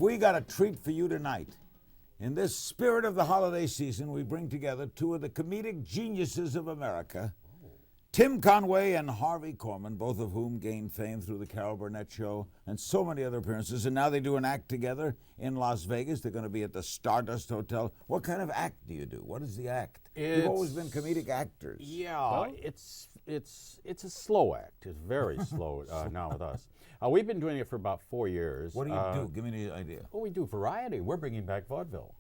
we got a treat for you tonight. In this spirit of the holiday season, we bring together two of the comedic geniuses of America, Tim Conway and Harvey Korman, both of whom gained fame through the Carol Burnett Show and so many other appearances. And now they do an act together in Las Vegas. They're going to be at the Stardust Hotel. What kind of act do you do? What is the act? You've always been comedic actors. Yeah, well, it's a slow act. It's very slow now with us. We've been doing it for about 4 years. What do you do? Give me the idea. Well, we do variety. We're bringing back vaudeville.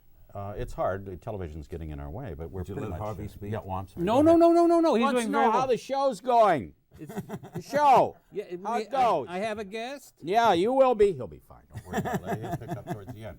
It's hard. The television's getting in our way, but we're Would you pretty let much. Harvey speak? Yeah, well, I'm sorry. No. He's Let's doing know very how well. the show's going. The show. Yeah, how it goes. I have a guest. Yeah, you will be. He'll be fine. Don't worry about it. Let him pick up towards the end.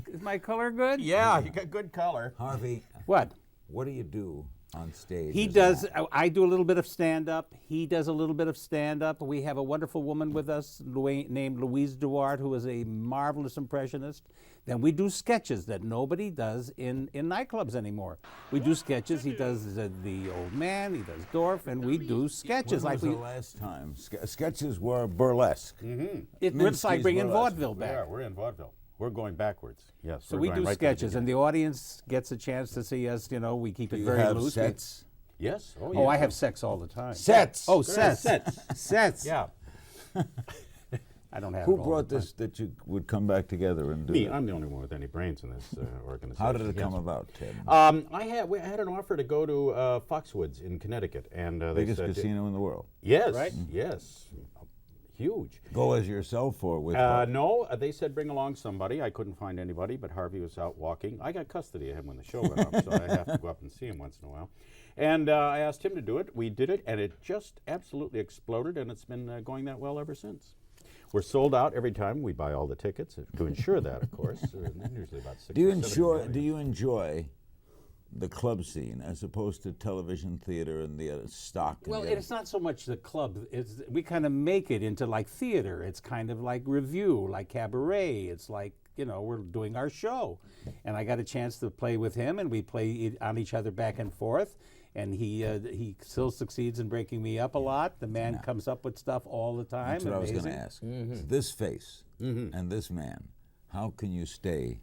Is my color good? Yeah, you got good color. Harvey, What? what do you do on stage? He as does. an act? I do a little bit of stand-up. He does a little bit of stand-up. We have a wonderful woman with us named Louise Duarte, who is a marvelous impressionist. Then we do sketches that nobody does in nightclubs anymore. We do sketches. He does the old man. He does Dorf, and we do sketches When like was the last time? Sketches were burlesque. it's like bringing burlesque. vaudeville back. Yeah, we're in vaudeville. We're going backwards. Yes. So we're we going do right to the sketches, and beginning. the audience gets a chance to see us. You know, we keep Do it you very have loose. sets? Yes. Oh, Oh, yeah. I have sex all the time. Sets. Oh, Sets. sets. Sets. Yeah. I don't have. Who it all brought the time. this that you would come back together and do Me. it? I'm the only one with any brains in this organization. How did it yes. come about, Ted? I had an offer to go to Foxwoods in Connecticut, and they Biggest said, casino in the world. yes, Right? Yes, huge. Go as yourself or with No, they said bring along somebody. I couldn't find anybody, but Harvey was out walking. I got custody of him when the show went up, so I have to go up and see him once in a while. And I asked him to do it. We did it, and it just absolutely exploded, and it's been going that well ever since. We're sold out every time. We buy all the tickets to ensure that, of course. Usually about 6 Do you or 7 enjoy? Do you enjoy the club scene as opposed to television, theater, and the stock? and Well, the other- it's not so much the club. We kind of make it into like theater. It's kind of like review, like cabaret. It's like, you know, we're doing our show. And I got a chance to play with him, and we play on each other back and forth. And he still succeeds in breaking me up a lot. The man comes up with stuff all the time. That's what I was going to Amazing. ask. This face and this man, how can you stay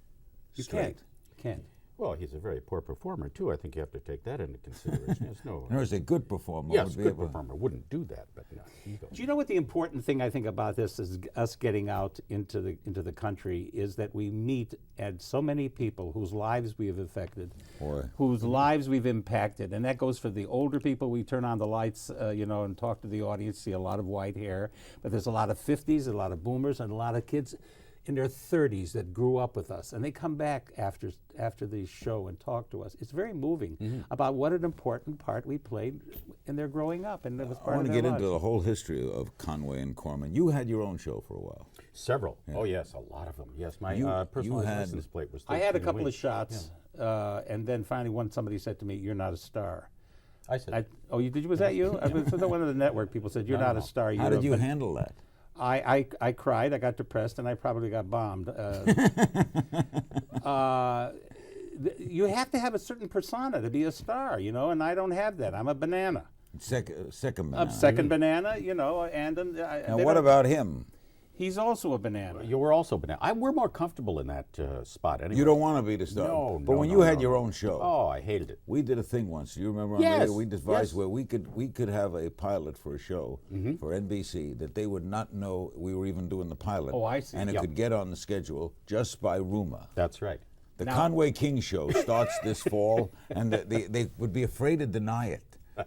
You straight? can't. Well, he's a very poor performer, too. I think you have to take that into consideration. Yes, no. In other words, a good performer Yes, would be good able. performer wouldn't do that, but no, he goes. Do you know what the important thing I think about this is us getting out into the country is that we meet at so many people whose lives we have affected, Boy. whose lives we've impacted, and that goes for the older people. We turn on the lights, and talk to the audience, see a lot of white hair, but there's a lot of 50s, a lot of boomers, and a lot of kids in their 30s that grew up with us, and they come back after the show and talk to us. It's very moving about what an important part we played in their growing up, and it was I part want of to their get into lives. the whole history of Conway and Korman. You had your own show for a while. Several. Oh, yes, a lot of them. Yes, my personalized had- license plate was I had a 13 couple of weeks. shots, and then finally somebody said to me, "You're not a star." I said, Was that you? I was one of the network people said, "You're not a star." How did you handle that? I cried. I got depressed, and I probably got bombed. You have to have a certain persona to be a star, and I don't have that. I'm a banana, Second a banana. second banana, and Now, what about him? He's also a banana. you were also banana. We're more comfortable in that spot anyway. You don't want to be the star. No, But no, when no, you had no, your no. own show, Oh, I hated it. we did a thing once. You remember on Yes, radio? We devised yes. where we could have a pilot for a show for NBC that they would not know we were even doing the pilot. Oh, I see. And it Yep. could get on the schedule just by rumor. That's right. The Conway King show starts this fall, and they would be afraid to deny it.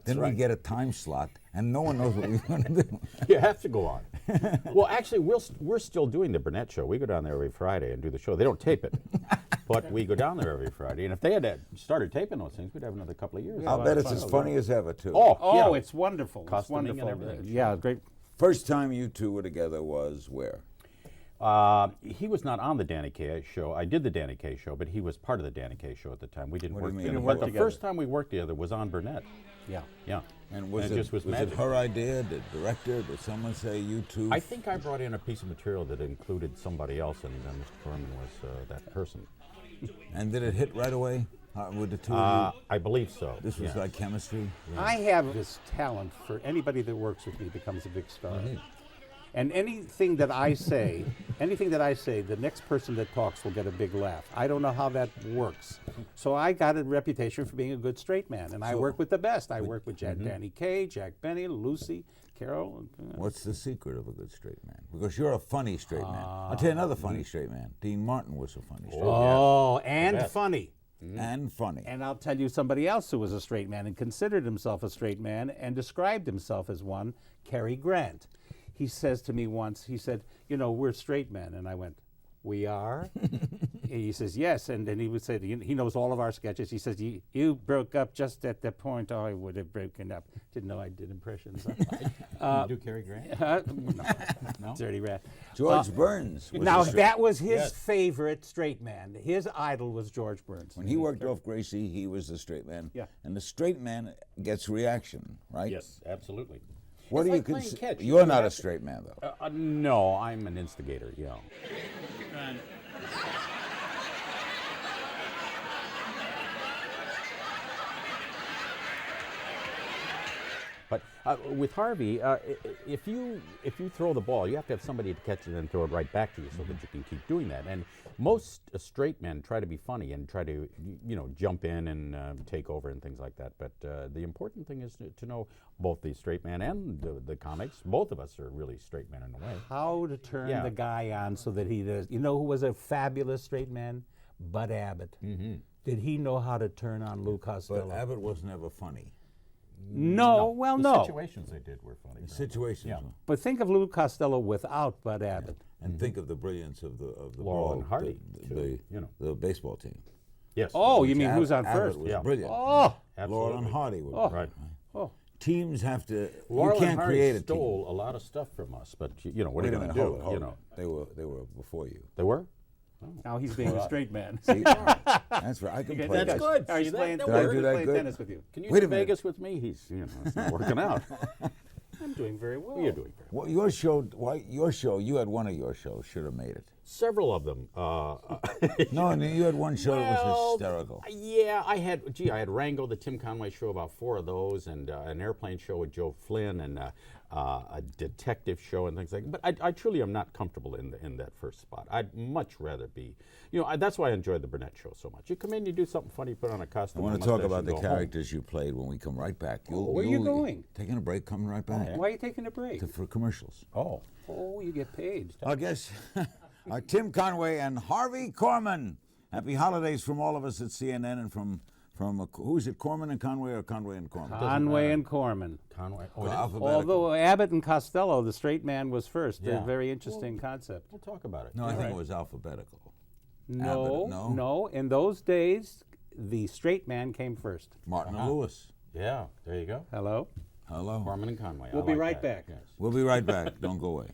Then right. we get a time slot, and no one knows what we're going to do. You have to go on. Well, actually, we're still doing the Burnett Show. We go down there every Friday and do the show. They don't tape it, but we go down there every Friday. And if they had started taping those things, we'd have another couple of years. I'll bet it's as funny as ever, too. Oh, yeah. It's wonderful. It's Costuming and wonderful. everything. Yeah, great. First time you two were together was where? He was not on the Danny Kaye show. I did the Danny Kaye show, but he was part of the Danny Kaye show at the time. We didn't What do work you mean? together. You But worked the together. first time we worked together was on Burnett. Yeah. Yeah. And was it just was it magic. her idea, the director? Did someone say you two? I think I brought in a piece of material that included somebody else, and Mr. Corman was that person. And did it hit right away with the two of you? I believe so. This was yeah. like chemistry? I have this talent for anybody that works with me becomes a big star. And anything that I say, the next person that talks will get a big laugh. I don't know how that works. So I got a reputation for being a good straight man, and I work with the best. I work with Danny Kaye, Jack Benny, Lucy, Carol. What's the secret of a good straight man? Because you're a funny straight man. I'll tell you another funny straight man. Dean Martin was a funny straight man. Oh, and funny. And funny. And I'll tell you somebody else who was a straight man and considered himself a straight man and described himself as one, Cary Grant. He says to me once, he said, you know, we're straight men. And I went, we are? And he says, yes. And then he would say, he knows all of our sketches. He says, you broke up just at the point I would have broken up. Didn't know I did impressions. You do Cary Grant? No. Dirty rat. George Burns was Now, a straight that was his favorite straight man. His idol was George Burns. When he worked off Gracie, he was the straight man. Yeah. And the straight man gets reaction, right? Yes, absolutely. What It's do you like playing consider? catch. You're You not a have to- straight man, though. No, I'm an instigator, yeah. But with Harvey, if you throw the ball, you have to have somebody to catch it and throw it right back to you so that you can keep doing that. And most straight men try to be funny and try to, jump in and take over and things like that. But the important thing is to know both the straight man and the comics. Both of us are really straight men in a way. How to turn Yeah. the guy on so that he does. You know who was a fabulous straight man? Bud Abbott. Mm-hmm. Did he know how to turn on Lou Costello? But Abbott was never funny. No, well, The no. situations they did were funny. The situations. Yeah. But think of Lou Costello without Bud Abbott. And think of the brilliance of the Laurel ball, and Hardy, the, too, you know. the baseball team. Yes. Oh, you mean Ab- who's on Abbott first? was Yeah. brilliant. Oh, Absolutely. Laurel and Hardy were Oh. Right. oh. Teams have to. Laurel you can't and Hardy create a team. stole a lot of stuff from us, but what Wait are a you going minute, to do? hold it. They were before you. They were? Now he's being a straight man. See, that's right. I can play. That's this. good. Are you See, that- playing, that Did I worked. do that playing good? tennis with you? Can you Wait do a minute. Vegas with me? He's, it's not working out. I'm doing very well. You're doing very well. Well, your show. Why your show? You had one of your shows should have made it. Several of them. No, you had one show that was Well, hysterical. Yeah, I had Rango, the Tim Conway show, about 4 of those, and an airplane show with Joe Flynn, and a detective show and things like that. But I truly am not comfortable in that first spot. I'd much rather be, that's why I enjoyed the Burnett show so much. You come in, you do something funny, put on a I costume. want a to talk mustache, about and the go home. characters you played when we come right back. where are you going? Taking a break, coming right back Why are you taking a break? for commercials. Oh. Oh, you get paid. Our guests are Tim Conway and Harvey Korman. Happy holidays from all of us at CNN and from who's it, Corman and Conway or Conway and Corman? Conway and Corman. Conway. Well, it is? alphabetical. Although Abbott and Costello, the straight man was first. They're Yeah. a very interesting concept. We'll talk about it. No, I All think right. it was alphabetical. No, Abbott, no? no. In those days, the straight man came first. Martin and Lewis. Yeah, there you go. Hello? Hello. Corman and Conway. I We'll be like right that. back. Yes. We'll be right back. Don't go away.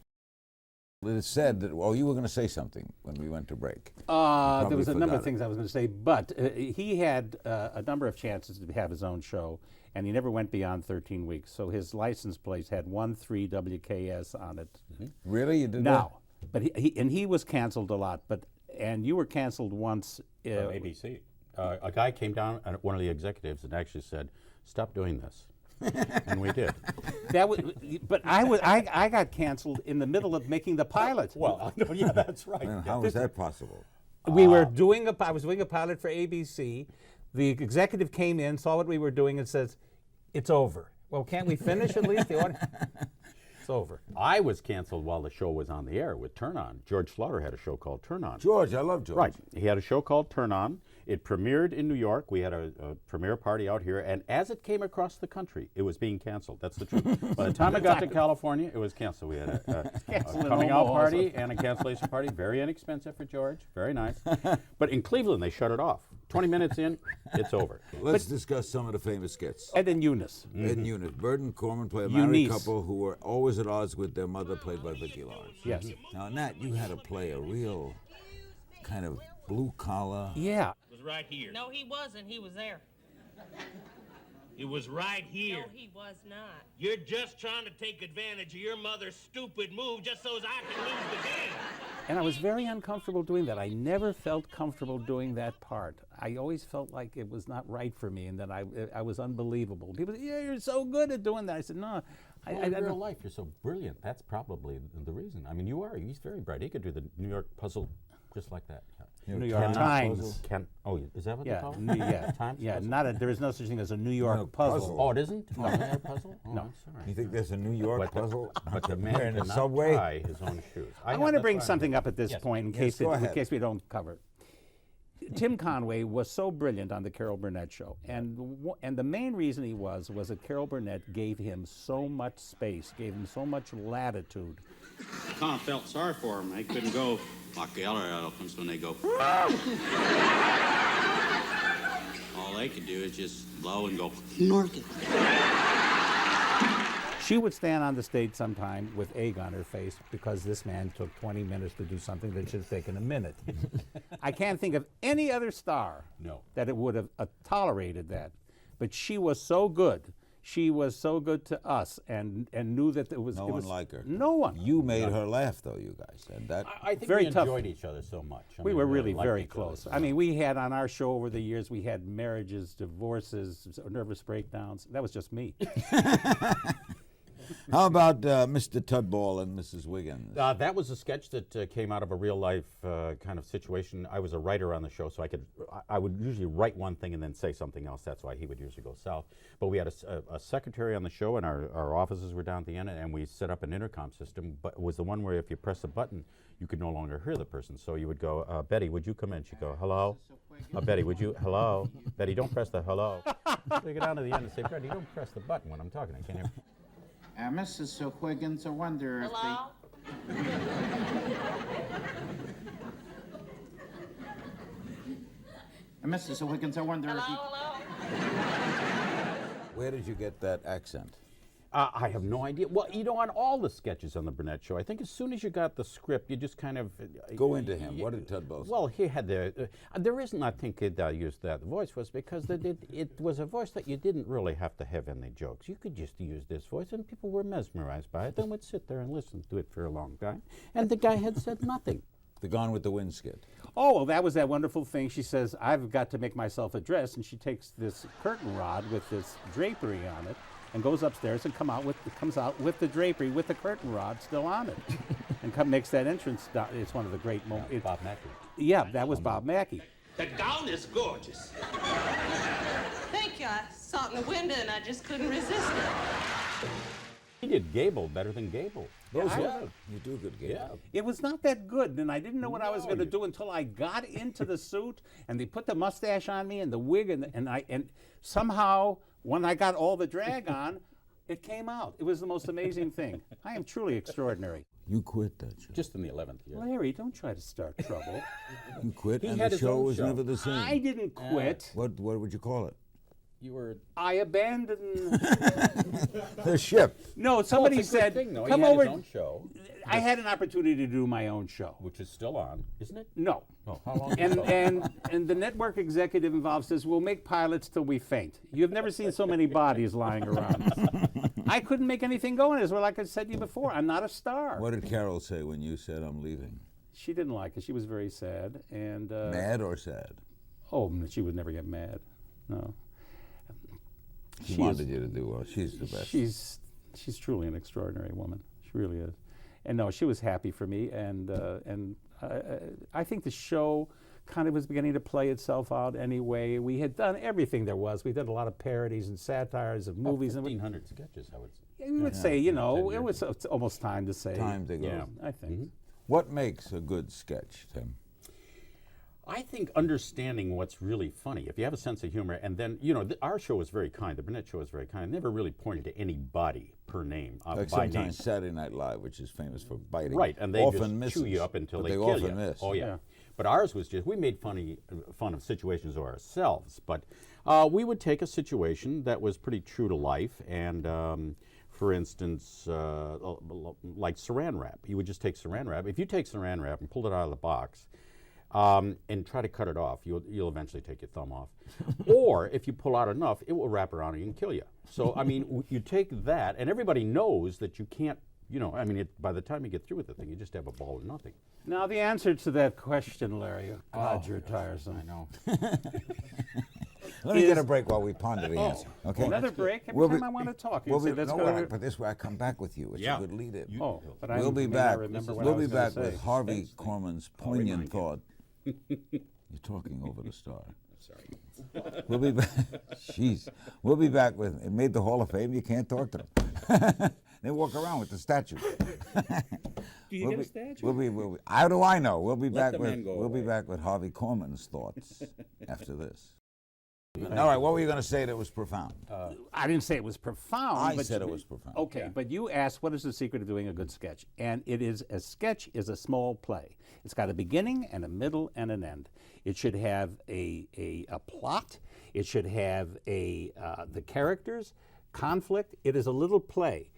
It is said that, you were going to say something when we went to break. There was a number forgot of it. things I was going to say, but he had a number of chances to have his own show, and he never went beyond 13 weeks. So his license plate had 13WKS on it. Really? You did Now, but he was canceled a lot. And you were canceled once. From ABC. A guy came down, one of the executives, and actually said, "Stop doing this," and we did. That was, but I got canceled in the middle of making the pilot. Well, yeah, that's right. that? How is that possible? We were doing I was doing a pilot for ABC. The executive came in, saw what we were doing, and says, "It's over." Well, can't we finish at least? The audience? It's over. I was canceled while the show was on the air with Turn On. George Slaughter had a show called Turn On. George, I love George. Right. He had a show called Turn On. It premiered in New York. We had a premiere party out here, and as it came across the country, it was being canceled. That's the truth. By the time I got to California, it was canceled. We had a Canceled in coming out Omaha party also. and a cancellation party. Very inexpensive for George. Very nice. But in Cleveland, they shut it off. 20 minutes in, it's over. Let's discuss some of the famous skits. Ed and Eunice. Ed and Eunice. Bird and Corman play a married Eunice. couple who were always at odds with their mother, played by Vicki Lawrence. Yes. Now, Nat, you had to play a real kind of blue-collar. Yeah. Was right here. No, he wasn't. He was there. It was right here. No, he was not. You're just trying to take advantage of your mother's stupid move just so as I can lose the game. And I was very uncomfortable doing that. I never felt comfortable doing that part. I always felt like it was not right for me and that I was unbelievable. People said, "Yeah, you're so good at doing that." I said, "No, Well, in real life, you're so brilliant. That's probably the reason. I mean, you are. He's very bright. He could do the New York puzzle just like that. New York Times. Is that what they Yeah, call it? yeah, Times yeah. puzzle? There is no such thing as a New York puzzle. Oh, it isn't? Oh, New York puzzle? Oh, No. I'm sorry. You think there's a New York puzzle? But the man in the cannot subway? tie his own shoes. I want to bring something up at this point in Yes, case go in ahead. case we don't cover it. Tim Conway was so brilliant on the Carol Burnett show, and the main reason he was that Carol Burnett gave him so much space, gave him so much latitude. I kind of felt sorry for him. They couldn't go like the other elephants when they go. All they could do is just blow and go north. She would stand on the stage sometime with egg on her face because this man took 20 minutes to do something that should have taken a minute. I can't think of any other star that it would have tolerated that. But she was so good. She was so good to us and knew that it was... No one like her. No one. You made her laugh, though, you guys. And that. I think Very we tough. enjoyed each other so much. I We mean, were really really liked very each other close. so I mean, much. we had on our show over the years, we had marriages, divorces, nervous breakdowns. That was just me. How about Mr. Tudball and Mrs. Wiggins? That was a sketch that came out of a real life kind of situation. I was a writer on the show, so I would usually write one thing and then say something else. That's why he would usually go south. But we had a secretary on the show, and our offices were down at the end, and we set up an intercom system. But it was the one where if you press a button, you could no longer hear the person. So you would go, Betty, would you come in? She'd go, hello? Betty, would you, hello? Betty, don't press the hello. So you go down to the end and say, Betty, don't press the button when I'm talking. I can't hear. Mrs. Wiggins, I wonder if Hello? Mrs. Wiggins, I wonder if you... Hello? Where did you get that accent? I have no idea. Well, you know, on all the sketches on the Burnett Show, I think as soon as you got the script, you just kind of Go into him. What did Tudball say? Well, he had the reason I think it used that voice was because it was a voice that you didn't really have to have any jokes. You could just use this voice, and people were mesmerized by it. Then would sit there and listen to it for a long time, and the guy had said nothing. The Gone with the Wind skit. Oh, well, that was that wonderful thing. She says, I've got to make myself a dress. And she takes this curtain rod with this drapery on it and goes upstairs and comes out with the drapery with the curtain rod still on it. And makes that entrance. It's one of the great moments. Bob Mackey. Yeah, that was Bob Mackey. The gown is gorgeous. Thank you. I saw it in the window and I just couldn't resist it. He did Gable better than Gable. Those Yeah. You do a good game. Yeah. It was not that good, and I didn't know what I was No, going to you- do until I got into the suit, and they put the mustache on me and the wig, and somehow when I got all the drag on, it came out. It was the most amazing thing. I am truly extraordinary. You quit that show. Just in the 11th year. Larry, don't try to start trouble. You quit, He and had the his show own was show. never the same. I didn't quit. What would you call it? You were. I abandoned. The ship. No, somebody it's a good said, thing, though. "Come he had over." His own show, I had an opportunity to do my own show. which is still on, isn't it? No. Oh, how long? And the network executive involved says, we'll make pilots till we faint. You've never seen so many bodies lying around. I couldn't make anything go in as well. Like I said to you before, I'm not a star. What did Carol say when you said I'm leaving? She didn't like it. She was very sad. And Mad or sad? oh, she would never get mad. No. She She wanted is- you to do well. She's the best. She's truly an extraordinary woman. She really is. And no, she was happy for me. And I think the show kind of was beginning to play itself out anyway. We had done everything there was. We did a lot of parodies and satires of movies. And 1,500 sketches, I would say. we would say, you know, 10 it was it's almost time to say. Time to go. Yeah. I think. What makes a good sketch, Tim? I think understanding what's really funny, if you have a sense of humor, and then, you know, our show was very kind, the Burnett Show was very kind, never really pointed to anybody per name, Like by name. sometimes Saturday Night Live, which is famous for biting. Right, and they often just misses, chew you up until but they they kill often you. miss. Oh, yeah. Yeah. But ours was just, we made fun of situations ourselves, but we would take a situation that was pretty true to life, and for instance, like saran wrap. You would just take saran wrap. If you take saran wrap and pull it out of the box, and try to cut it off, you'll eventually take your thumb off. Or if you pull out enough, it will wrap around you and kill you. So, I mean, you take that, and everybody knows that you can't, you know, I mean, by the time you get through with the thing, you just have a ball of nothing. Now, the answer to that question, Larry, God, you're tiresome. I know. Let me get a is- break while we ponder the answer. Okay. Another break every We'll time be- I want to talk. We'll You say, be, let's no, go but, to- but this way I come back with you. It's Yeah. a good lead in. Oh, but I We'll be may not back. remember what I We'll was be gonna back with say. Harvey Korman's poignant remind you. thought. You're talking over the star. Sorry. We'll be back. Jeez. We'll be back with. It made the Hall of Fame. You can't talk to them. They walk around with the statue. Do you get a statue? We'll be. How do I know? We'll be Let back the with. man go We'll be away. back with Harvey Korman's thoughts after this. All right. What were you going to say that was profound? I didn't say it was profound. I but said it was profound. Okay, but you asked what is the secret of doing a good sketch, and it is a sketch is a small play. It's got a beginning and a middle and an end. It should have a plot. It should have the characters, conflict. It is a little play,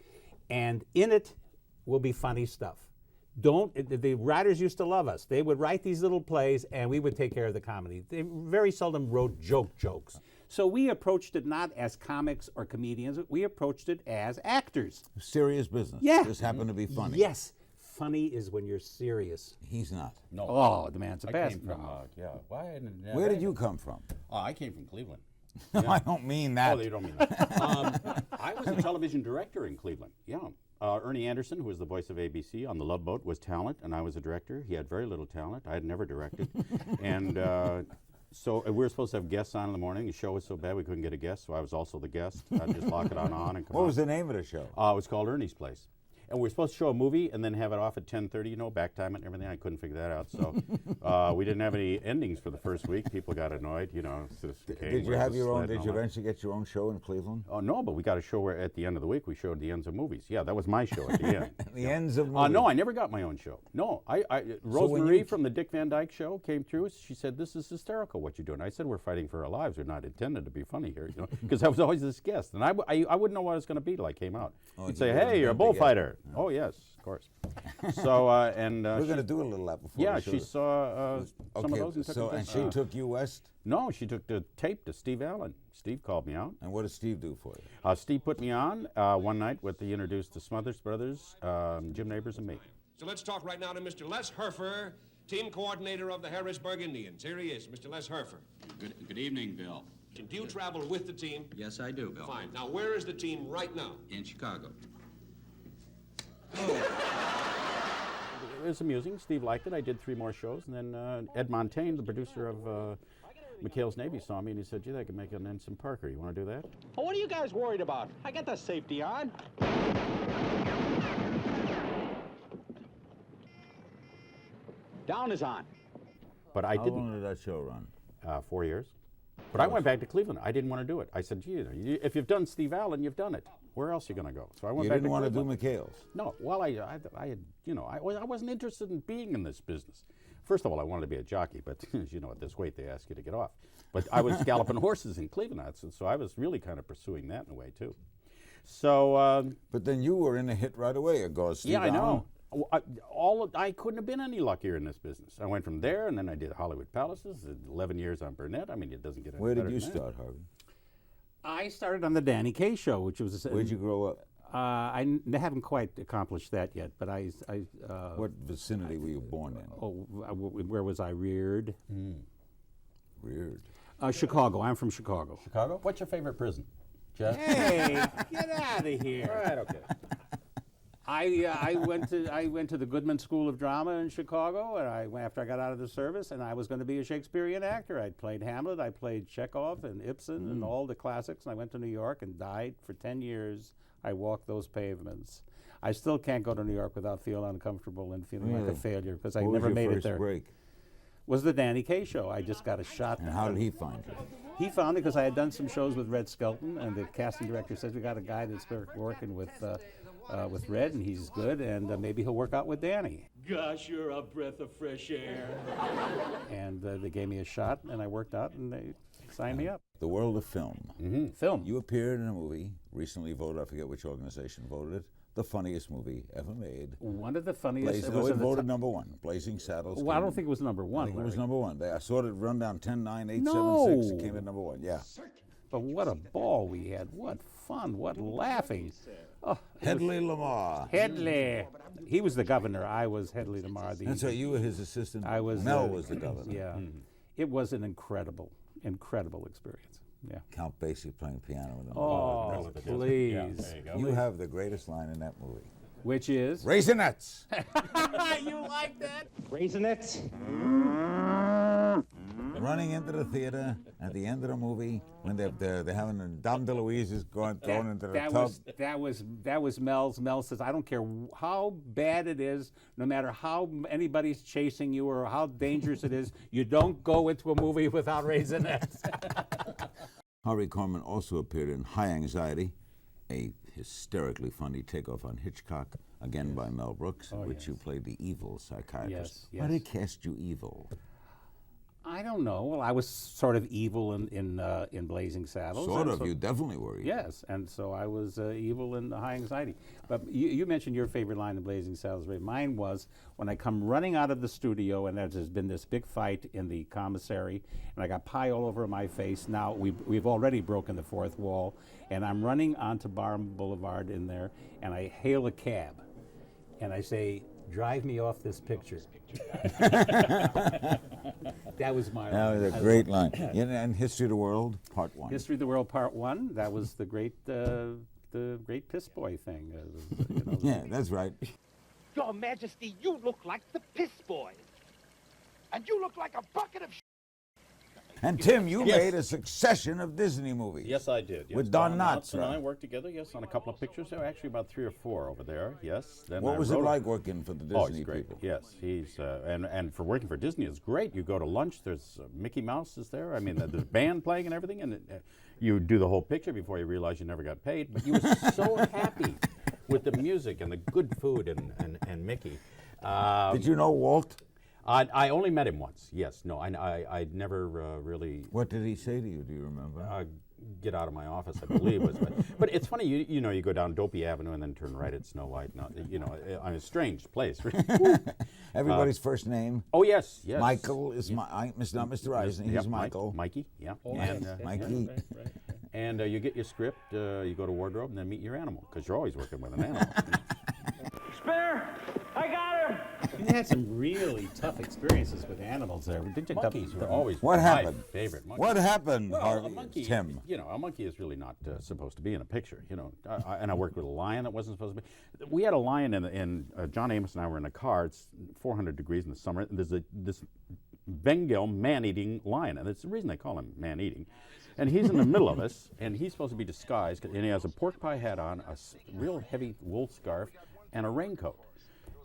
and in it will be funny stuff. The writers used to love us. They would write these little plays, and we would take care of the comedy. They very seldom wrote jokes. So we approached it not as comics or comedians. We approached it as actors. Serious business. Yeah. This happened to be funny. Yes, funny is when you're serious. He's not. No. Oh, the man's the I best. came from, yeah. Why? Where did you come from? Oh, I came from Cleveland. No, I don't mean that. Oh, you don't mean that. I was a television director in Cleveland. Yeah. Ernie Anderson, who was the voice of ABC on The Love Boat, was talent, and I was a director. He had very little talent. I had never directed. And so we were supposed to have guests on in the morning. The show was so bad we couldn't get a guest, so I was also the guest. I'd just lock it on and come What on. was the name of the show? It was called Ernie's Place. And we were supposed to show a movie and then have it off at 10:30, you know, back time it and everything. I couldn't figure that out. So we didn't have any endings for the first week. People got annoyed, you know. Did you have your own? Did you eventually get your own show in Cleveland? Oh, no, but we got a show where at the end of the week we showed the ends of movies. Yeah, that was my show at the end. The ends of movies. No, I never got my own show. No, Rosemary from the Dick Van Dyke Show came through. She said, "This is hysterical what you're doing." I said, "We're fighting for our lives. We're not intended to be funny here, you know." Because I was always this guest, and I wouldn't know what it was going to be till I came out. Oh, You'd you say, wouldn't "Hey, you're a have been bullfighter." Oh yes, of course. So and We're going to do a little that before. yeah, the she show. saw some of those and took so them and to- she took you west. No, she took the tape to Steve Allen. Steve called me out. And what did Steve do for you? Steve put me on one night with he introduced the Smothers Brothers, Jim Neighbors, and me. So let's talk right now to Mr. Les Herfer, team coordinator of the Harrisburg Indians. Here he is, Mr. Les Herfer. Good evening, Bill. And do you travel with the team? Yes, I do, Bill. Fine. Now, where is the team right now? In Chicago. It was amusing. Steve liked it. I did 3 more shows, and then Ed Montaigne, the producer of McHale's Navy, saw me and he said, "Gee, I could make an Ensign Parker. You want to do that?" Oh, what are you guys worried about? I got the safety on. Down is on. But I How didn't. long did that show run? 4 years. But I went back to Cleveland. I didn't want to do it. I said, "Gee, if you've done Steve Allen, you've done it. Where else are you going to go?" So I went You back didn't to want to do Cleveland. McHale's. No, well, I had, you know, I wasn't interested in being in this business. First of all, I wanted to be a jockey, but as you know, at this weight, they ask you to get off. But I was galloping horses in Cleveland, so I was really kind of pursuing that in a way too. So But then you were in a hit right away. It goes. Steve yeah, I Allen. know. I couldn't have been any luckier in this business. I went from there, and then I did Hollywood Palaces, 11 years on Burnett. I mean, it doesn't get any Where better did you than that. start, Harvey? I started on the Danny Kaye Show, which was. Where'd you grow up? haven't quite accomplished that yet, but What vicinity were you born in? where was I reared? Weird. Chicago. I'm from Chicago. Chicago? What's your favorite prison? Jeff? Hey, get out of here! All right, okay. I went to the Goodman School of Drama in Chicago, and after I got out of the service, and I was going to be a Shakespearean actor. I played Hamlet, I played Chekhov and Ibsen and all the classics, and I went to New York and died for 10 years. I walked those pavements. I still can't go to New York without feeling uncomfortable and feeling like a Really? failure because I What was never your made it first there. break? Was the Danny Kaye Show. I just got a shot. And how did he find you? He found it because I had done some shows with Red Skelton, and the casting director says we got a guy that's working with Red, and he's good, and maybe he'll work out with Danny. Gosh, you're a breath of fresh air. And they gave me a shot, and I worked out, and they signed me up. The world of film. Film. You appeared in a movie, recently voted, I forget which organization voted it, the funniest movie ever made. One of the funniest. Blazing, it voted number 1, Blazing Saddles. Well, I came don't in- think it was number I one. think it was Larry. number 1. I saw it run down 10, 9, 8, No. 7, 6. It came in number 1, yeah. But what a ball we had! What fun! What laughing! Oh, it was- Hedley Lamar. Headley. He was the governor. I was Headley Lamar. That's right, you were his assistant. I was. Mel was the governor. Yeah. It was an incredible experience. Yeah. Count Basie playing piano in the Oh, movie. That's- Yeah, please. there you go. You have the greatest line in that movie. Which is? Raisinets! You like that? Raisinets? Running into the theater at the end of the movie when they're having Dom DeLuise is thrown into the That tub. that was Mel's. Mel says, I don't care how bad it is, no matter how anybody's chasing you or how dangerous it is, you don't go into a movie without Raisinets. Harvey Korman also appeared in High Anxiety, a hysterically funny takeoff on Hitchcock, again by Mel Brooks, which you played the evil psychiatrist. Yes, Why yes. did they cast you evil? I don't know. Well, I was sort of evil in Blazing Saddles. Sort and of. so- You definitely were evil. Yes, and so I was evil in High Anxiety. But you mentioned your favorite line in Blazing Saddles, Ray. Mine was when I come running out of the studio and there's been this big fight in the commissary, and I got pie all over my face. Now we've already broken the fourth wall, and I'm running onto Barham Boulevard in there, and I hail a cab, and I say, "Drive me off this picture." That was my That line. was a great line. And History of the World, Part 1. History of the World Part 1, that was the great piss boy thing. You know, Yeah, that's right. Your Majesty, you look like the piss boy. And you look like a bucket of And Tim, you Yes. made a succession of Disney movies. Yes, I did. Yes, With Don Knotts, and I right? worked together, yes, on a couple of pictures. There were actually about 3 or 4 over there, yes. Then What I was it wrote like working for the Disney Oh, he's great. people? Yes, he's and for working for Disney is great. You go to lunch. There's Mickey Mouse is there. I mean, there's band playing and everything, and you do the whole picture before you realize you never got paid. But you were so happy with the music and the good food and Mickey. Did you know Walt? I only met him once. Yes, no, I never really. What did he say to you? Do you remember? Get out of my office, I believe was. But it's funny, you know, you go down Dopey Avenue and then turn right at Snow White. No, you know, a strange place. Everybody's first name. Oh yes, yes. Michael is not Mr. Eisen. He's Yep, Michael. Mikey, yeah. Mikey. And you get your script, you go to wardrobe, and then meet your animal, because you're always working with an animal. Spare! I got him! you had some really tough experiences with animals there, didn't you? Monkeys were always What my happened? favorite. Monkeys. What happened, Well, Harvey? a monkey, Tim. you know, a monkey is really not supposed to be in a picture, you know. And I worked with a lion that wasn't supposed to be. We had a lion in John Amos and I were in a car. It's 400 degrees in the summer. And there's this Bengal man-eating lion, and it's the reason they call him man-eating. And he's in the middle of us, and he's supposed to be disguised, and he has a pork pie hat on, a real heavy wool scarf, and a raincoat.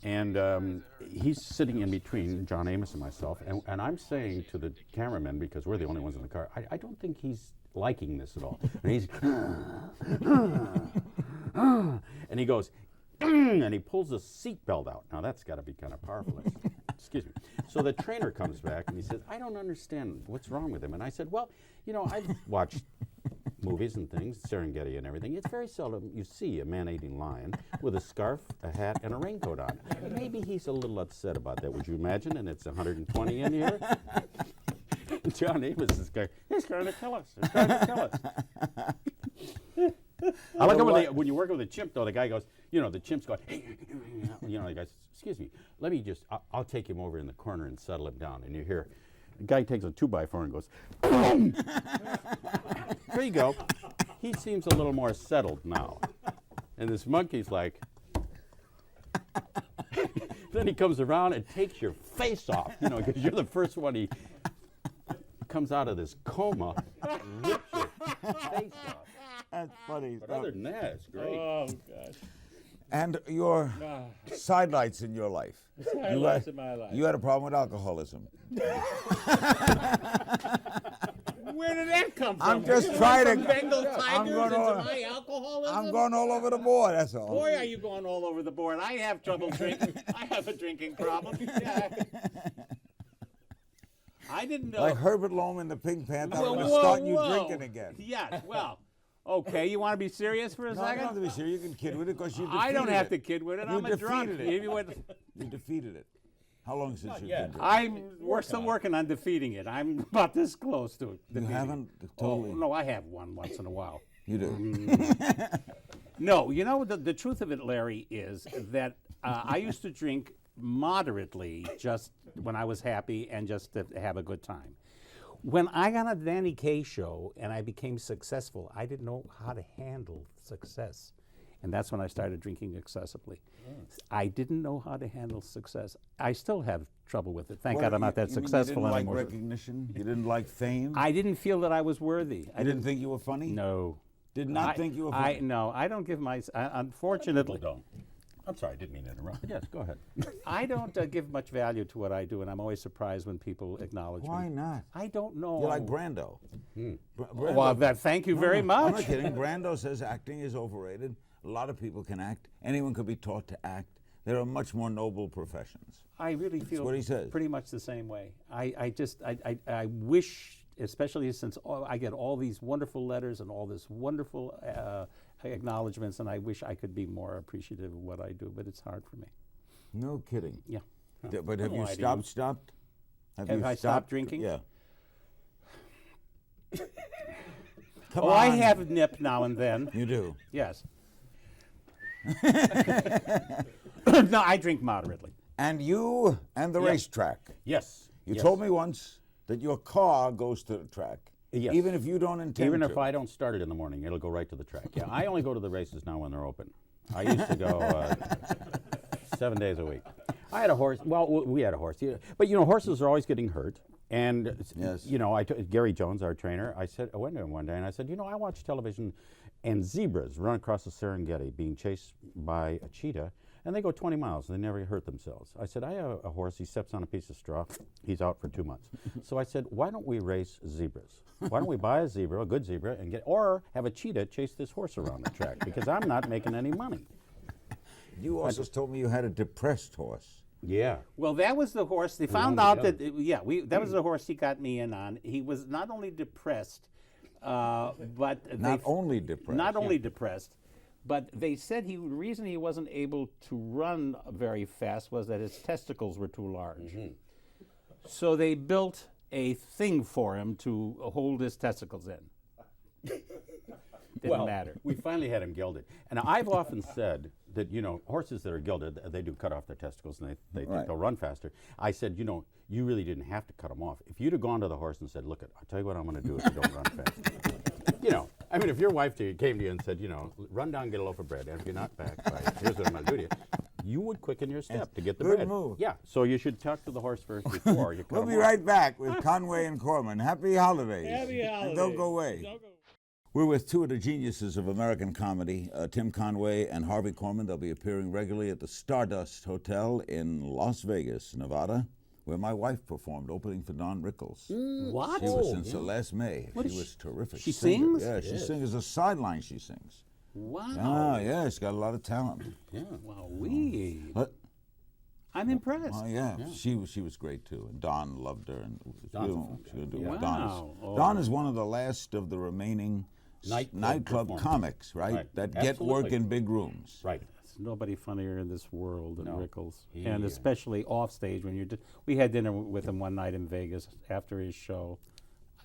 And he's sitting in between John Amos and myself, and I'm saying to the cameraman, because we're the only ones in the car, I don't think he's liking this at all. And he's, and he goes, and he pulls the seatbelt out. Now that's got to be kind of powerful. Excuse me. So the trainer comes back and he says, I don't understand what's wrong with him. And I said, well, you know, I've watched movies and things, Serengeti and everything. It's very seldom you see a man-eating lion with a scarf, a hat, and a raincoat on. Maybe he's a little upset about that, would you imagine? And it's 120 in here. John Amos is going, he's trying to kill us. He's trying to kill us. I like it when you work with a chimp, though, the guy goes, you know, the chimp's going, hey, you know, the guy says, excuse me, let me just, I'll take him over in the corner and settle him down. And you hear, the guy takes a 2x4 and goes, boom! There you go. He seems a little more settled now. And this monkey's like, then he comes around and takes your face off, you know, because you're the first one. He comes out of this coma, rips your face off. That's funny. But other than that, it's great. Oh, gosh. And your sidelights in your life. Sidelights in my life. You had a problem with alcoholism. Where did that come from? I'm just trying to. Bengal I'm tigers going into all- my alcoholism? I'm going all over the board. That's all. Boy, are you going all over the board. I have trouble drinking. I have a drinking problem. Yeah. I didn't know. Like Herbert Loam in the Pink Panther. I'm Whoa, going to whoa, start you whoa. drinking again. Yes, well, okay, you want to be serious for a No, you don't have to second? be serious. You can kid with it because you defeated I don't have to it. kid with it. You I'm a drunk. defeated it. Maybe what- You defeated it. How long since you've yet. been drinking? we're still working on defeating it. I'm about this close to it. You haven't Oh, totally. no, I have one once in a while. You do. No, you know, the truth of it, Larry, is that I used to drink moderately just when I was happy and just to have a good time. When I got on the Danny Kaye show and I became successful, I didn't know how to handle success. And that's when I started drinking excessively. I didn't know how to handle success. I still have trouble with it. Thank God I'm not that You mean successful you didn't anymore. like recognition? You didn't like fame? I didn't feel that I was worthy. You didn't think you were funny? No. Did not think you were funny? No, I don't give unfortunately. Don't. I'm sorry, I didn't mean to interrupt. Yes, go ahead. I don't give much value to what I do, and I'm always surprised when people acknowledge Why me. not? I don't know. You're like Brando. Brando. Well, thank you very I'm much. not kidding. Brando says acting is overrated. A lot of people can act. Anyone could be taught to act. There are much more noble professions. I really feel what he says. pretty much the same way. I wish, especially since I get all these wonderful letters and all this wonderful acknowledgments, and I wish I could be more appreciative of what I do, but it's hard for me. No kidding. Yeah. But have Don't you lie to you. stopped? Have you I stopped drinking? Yeah. Come I on. have nip now and then. You do. Yes. No, I drink moderately. And you and the racetrack. Yes. You yes. told me once that your car goes to the track. Yes. Even if you don't intend Even to. if I don't start it in the morning, it'll go right to the track. Yeah, I only go to the races now when they're open. I used to go 7 days a week. I had a horse. Well, we had a horse. Yeah. But, you know, horses are always getting hurt. And, Yes. you know, Gary Jones, our trainer, I went to him one day and I said, you know, I watch television and zebras run across the Serengeti being chased by a cheetah, and they go 20 miles and they never hurt themselves. I said, I have a horse, he steps on a piece of straw, he's out for 2 months. So I said, why don't we race zebras? Why don't we buy a zebra, a good zebra, and or have a cheetah chase this horse around the track? Because I'm not making any money. You also told me you had a depressed horse. Yeah. Well, that was the horse. They found out that, that was the horse he got me in on. He was not only depressed, but Not only depressed. not only depressed, but they said the reason he wasn't able to run very fast was that his testicles were too large. So they built a thing for him to hold his testicles in. Didn't matter. We finally had him gilded. And I've often said that, you know, horses that are gilded, they do cut off their testicles and they think they'll run faster. I said, you know, you really didn't have to cut them off. If you'd have gone to the horse and said, look, I'll tell you what I'm going to do if you don't run fast. You know, I mean, if your wife came to you and said, you know, run down and get a loaf of bread, and if you're not back by, here's what I'm going to do to you, you would quicken your step to get the Good bread. move. Yeah, so you should talk to the horse first before you cut We'll him be off. right back with Conway and Corman. Happy holidays. Happy holidays. And don't go away. We're with two of the geniuses of American comedy, Tim Conway and Harvey Korman. They'll be appearing regularly at the Stardust Hotel in Las Vegas, Nevada, where my wife performed, opening for Don Rickles. What? She was since last May. She was terrific. she singer. sings? Yeah, she sings as a sideline. She sings. Wow. Oh, yeah, she's got a lot of talent. Wow. But, I'm impressed. oh yeah, she was great too, and Don loved her. And Don's she's gonna do Wow. Don. Oh. Don is one of the last of the remaining nightclub performers. comics, right? Right. That get work Absolutely. in big rooms. Right. There's nobody funnier in this world than No. Rickles, He, and especially off stage when we had dinner with him one night in Vegas after his show.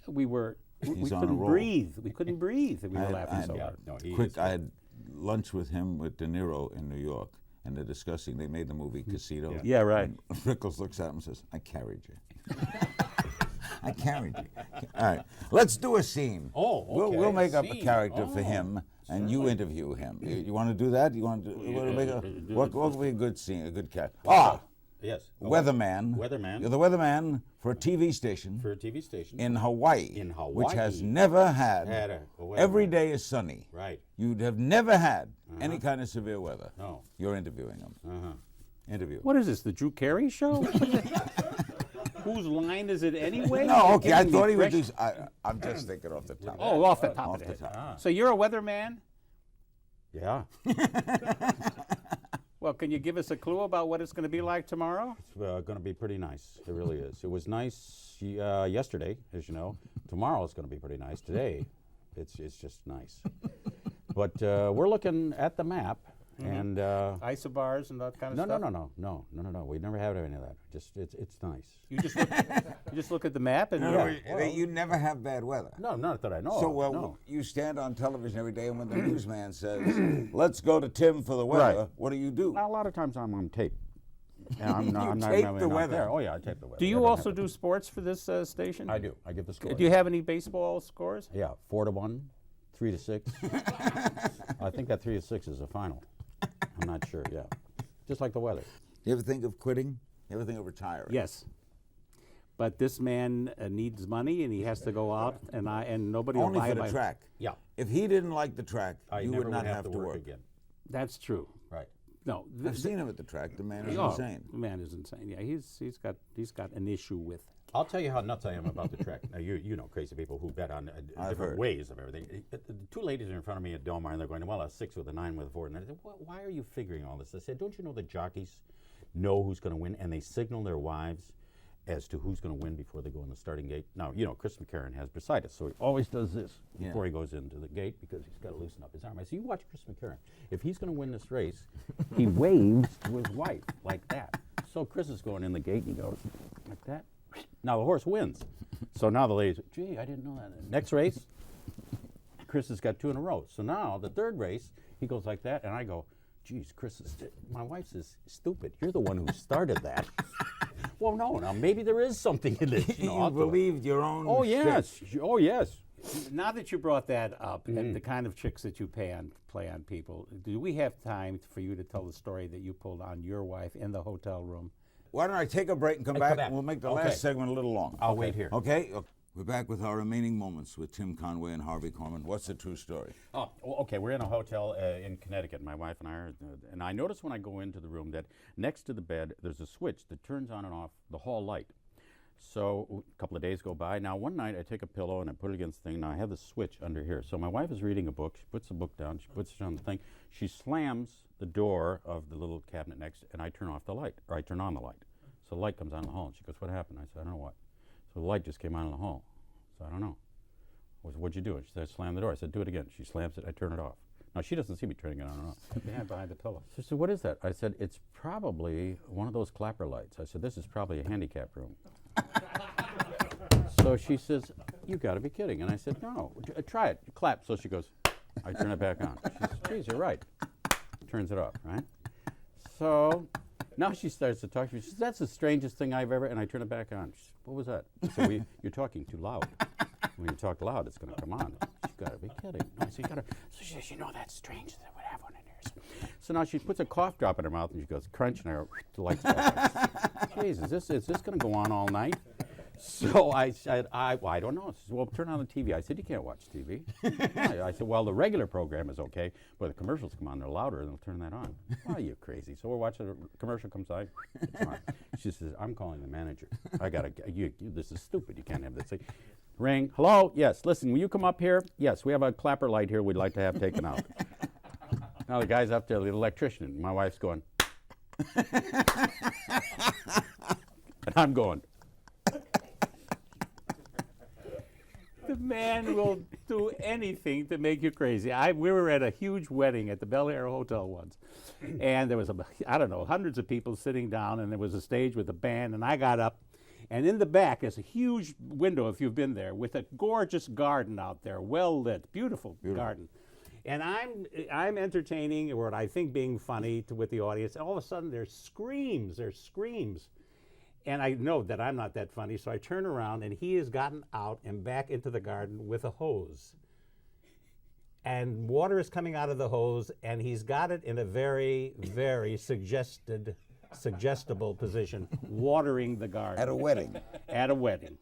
We He's on a couldn't roll. breathe. We couldn't breathe. We were I laughing had- so yeah. hard. No, he Quick, is I had lunch with him with De Niro in New York, and they're discussing. They made the movie Casino. Yeah, right. And Rickles looks at him and says, "I carried you." I carried you. All right, let's do a scene. Oh, We'll okay, make up a scene. character for Oh, him, and you interview him. You want to do that? You want to make a what would be a good scene, a good character? Yes. Weatherman. Weatherman. You're the weatherman for a TV station For a TV station. in Hawaii. In Which has Hawaii. never had a weatherman. every day is sunny. Right. You'd have never had any kind of severe weather. No. You're interviewing him. Interview. What is this? The Drew Carey show? Whose line is it anyway? No, okay. I Giving me thought he would do. fresh- I'm just thinking off the top. Oh, off the top Off of the it. top. So you're a weatherman? Yeah. Well, can you give us a clue about what it's going to be like tomorrow? It's going to be pretty nice. It really is. It was nice yesterday, as you know. Tomorrow is going to be pretty nice. Today, it's just nice. But we're looking at the map, and Isobars and that kind of no, stuff? no. We never had any of that. Just it's nice. You just look at the map and You never have bad weather. No, not that I know. So, of, well, no. you stand on television every day, and when the newsman says, "Let's go to Tim for the weather," Right. what do you do? Now, a lot of times I'm on tape. And I'm not, You I'm not tape really the not weather. there. Oh, yeah, I tape the weather. Do you I don't also have to- do sports for this station? I do. I give the score. Do you have any baseball scores? Yeah, 4-1, 3-6. I think that 3-6 is the final. I'm not sure, yeah. Just like the weather. You ever think of quitting? You ever think of retiring? Yes. But this man needs money, and he has to go out, and nobody will Only buy for the my track. Yeah. If he didn't like the track, I you never would not have to work. again. That's true. Right. No, I've seen him at the track. The man is oh, insane. The man is insane. Yeah, he's got an issue with. I'll tell you how nuts I am about the track. Now, you know crazy people who bet on I've different heard. ways of everything. The two ladies are in front of me at Del Mar, and they're going, well, a 6 with a 9 with a 4. And I said, why are you figuring all this? I said, don't you know the jockeys know who's going to win, and they signal their wives as to who's going to win before they go in the starting gate? Now, you know, Chris McCarron has bursitis, so he always does this before he goes into the gate because he's got to loosen up his arm. I said, you watch Chris McCarron. If he's going to win this race, he waves to his wife like that. So Chris is going in the gate, and he goes like that. Now the horse wins. So now the ladies, gee, I didn't know that. Next race, Chris has got 2 in a row. So now the third race, he goes like that, and I go, geez, Chris is, my wife says, stupid. You're the one who started that. Well, no, now maybe there is something in this. You I'll do it. believed your own Oh, yes. Oh, yes. Now that you brought that up, and the kind of tricks that you play on people, do we have time for you to tell the story that you pulled on your wife in the hotel room? Why don't I take a break and come Hey, back, come back. and we'll make the Okay. last segment a little longer. I'll wait here. Okay? We're back with our remaining moments with Tim Conway and Harvey Korman. What's the true story? Oh, well, okay. We're in a hotel in Connecticut. My wife and I are, and I notice when I go into the room that next to the bed there's a switch that turns on and off the hall light. So a couple of days go by. Now one night I take a pillow and I put it against the thing. Now I have the switch under here. So my wife is reading a book. She puts the book down. She puts it on the thing. She slams the door of the little cabinet next, and I turn off the light, or I turn on the light. So the light comes on in the hall, and she goes, "What happened?" I said, "I don't know what." So the light just came on in the hall. So I don't know. I said, "What'd you do?" She said, "Slam the door." I said, "Do it again." She slams it. I turn it off. Now she doesn't see me turning it on and off. Behind the pillow. She said, "What is that?" I said, "It's probably one of those clapper lights." I said, "This is probably a handicap room." So she says, "You got to be kidding!" And I said, "No, try it. Clap." So she goes, I turn it back on. She says, "Geez, you're right." Turns it off, right? So now she starts to talk to me. She says, "That's the strangest thing I've ever," and I turn it back on. She said, "What was that?" I said, well, you're talking too loud. When you talk loud, it's going to come on. She's got to be kidding. No, I said, "You got to." So she says, "You know, that's strange that we have one in here." So now she puts a cough drop in her mouth and she goes, crunch, and I go, the lights go off. Jeez, is this going to go on all night? So I said, I don't know. She said, "Well, turn on the TV." I said, "You can't watch TV." I said, "Well, the regular program is okay, but the commercials come on, they're louder, and they'll turn that on." "Oh, you're crazy." So we're watching, the commercial comes on, it's on. She says, "I'm calling the manager. I got to, this is stupid. You can't have this thing." Ring. "Hello? Yes. Listen, will you come up here?" "Yes, we have a clapper light here we'd like to have taken out." Now the guy's up there, the electrician. My wife's going. And I'm going. The man will do anything to make you crazy. We were at a huge wedding at the Bel Air Hotel once, and there was, hundreds of people sitting down, and there was a stage with a band, and I got up, and in the back is a huge window, if you've been there, with a gorgeous garden out there, well lit, beautiful garden. And I'm entertaining, or what I think being funny with the audience. All of a sudden, there's screams. And I know that I'm not that funny, so I turn around, and he has gotten out and back into the garden with a hose. And water is coming out of the hose, and he's got it in a very, very suggestible position, watering the garden. At a wedding. At a wedding.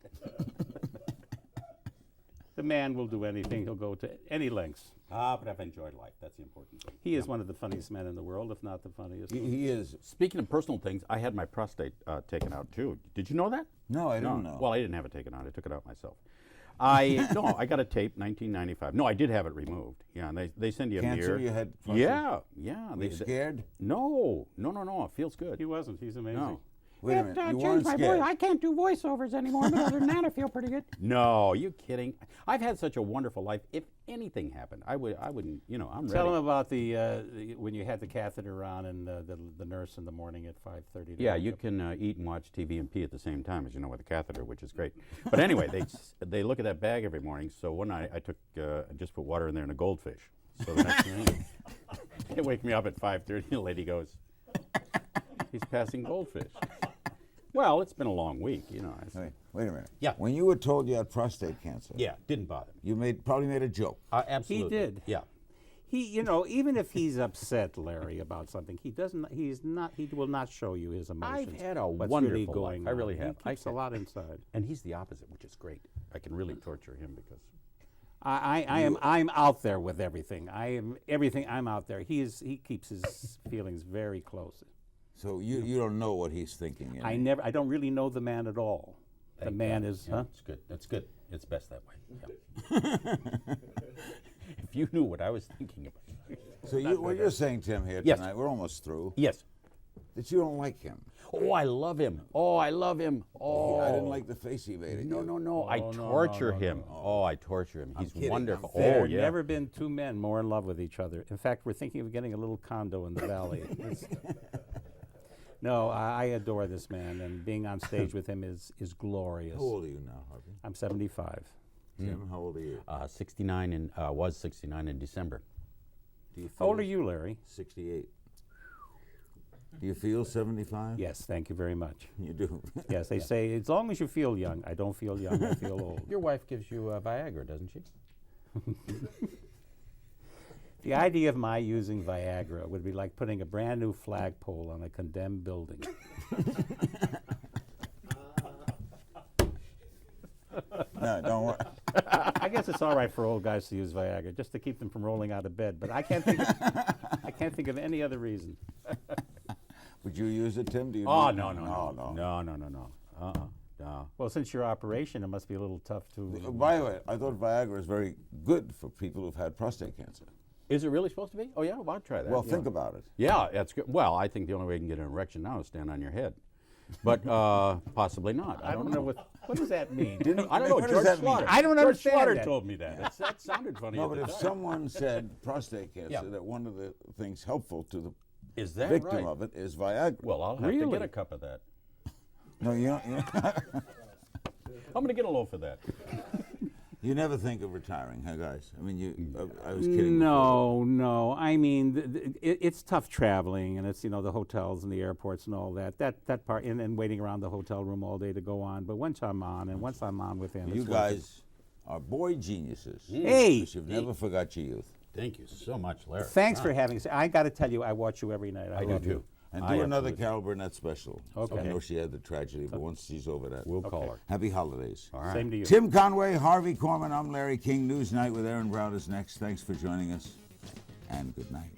The man will do anything. He'll go to any lengths. But I've enjoyed life. That's the important thing. He is one of the funniest men in the world, if not the funniest. He is. Speaking of personal things, I had my prostate taken out too. Did you know that? No, I don't know. Well, I didn't have it taken out. I took it out myself. I got a tape, 1995. No, I did have it removed. Yeah, and they send you a Cancer mirror. you had? prostate? Yeah. Were you scared? No. It feels good. He wasn't. He's amazing. No. Wait a minute. You weren't scared. I can't do voiceovers anymore, but other than that, I feel pretty good. No, you kidding? I've had such a wonderful life. If anything happened, I wouldn't. I'm Tell ready. him about the when you had the catheter on and the nurse in the morning at 5:30. Yeah, you can eat and watch TV and pee at the same time, as you know, with a catheter, which is great. But anyway, they look at that bag every morning. So one night I took just put water in there and a goldfish. So the next morning they wake me up at 5:30. The lady goes, He's passing goldfish. Well, it's been a long week, you know. Wait a minute. Yeah. When you were told you had prostate cancer, Yeah, didn't bother me. you probably made a joke. Absolutely. He did. Yeah. He, you know, even if he's upset, Larry, about something, he doesn't. He's not. He will not show you his emotions. I've had a what's wonderful really life. going I on. really have. He keeps a lot inside. And he's the opposite, which is great. I can really torture him because I'm out there with everything. I'm out there. He keeps his feelings very close. So you don't know what he's thinking. I don't really know the man at all. The man is, yeah, huh? It's good. That's good. It's best that way. Yeah. If you knew what I was thinking about. So what you're saying, Tim, here Yes. tonight, we're almost through, Yes. that you don't like him. Oh, I love him. Oh, I love him. Oh, I didn't like the face he made at No, you. no, no. I torture him. Oh, I torture him. He's kidding. wonderful. I'm Oh, There yeah. never been two men more in love with each other. In fact, we're thinking of getting a little condo in the valley. No, I adore this man, and being on stage with him is glorious. How old are you now, Harvey? I'm 75. Tim, how old are you? 69 and was 69 in December. Do you How old feel are you, Larry? 68. Do you feel 75? Yes, thank you very much. You do. Yes, they say as long as you feel young. I don't feel young. I feel old. Your wife gives you Viagra, doesn't she? The idea of my using Viagra would be like putting a brand new flagpole on a condemned building. No, don't worry. I guess it's all right for old guys to use Viagra just to keep them from rolling out of bed, but I can't think of any other reason. Would you use it, Tim? Do you Oh, need- no. no. No. Well, since your operation, it must be a little tough to. By the way, I thought Viagra is very good for people who've had prostate cancer. Is it really supposed to be? Oh, yeah, well, I'll try that. Well, yeah. think about it. Yeah, that's good. Well, I think the only way you can get an erection now is stand on your head. But possibly not. I don't know what does that mean. I don't know. What does George that mean? Slaughter. I don't George understand Slaughter that. told me that. That sounded funny. No, at but the if time. someone said prostate cancer, Yeah. that one of the things helpful to the Is that victim right? of it is Viagra. Well, I'll have to Really? get a cup of that. No, you I'm going to get a loaf of that. you never think of retiring, huh, guys? I mean, I was kidding. No. I mean, it's tough traveling, and it's the hotels and the airports and all that. That part, and waiting around the hotel room all day to go on. But once I'm on with him, You it's worth it. guys are boy geniuses. Hey! Because you've never forgot your youth. Thank you so much, Larry. Thanks for having us. I got to tell you, I watch you every night. I do love too. you. And I do another absolutely- Carol Burnett special. Okay. I know she had the tragedy, but once she's over that, We'll call her. happy holidays. All right. Same to you. Tim Conway, Harvey Korman, I'm Larry King. Newsnight with Aaron Brown is next. Thanks for joining us, and good night.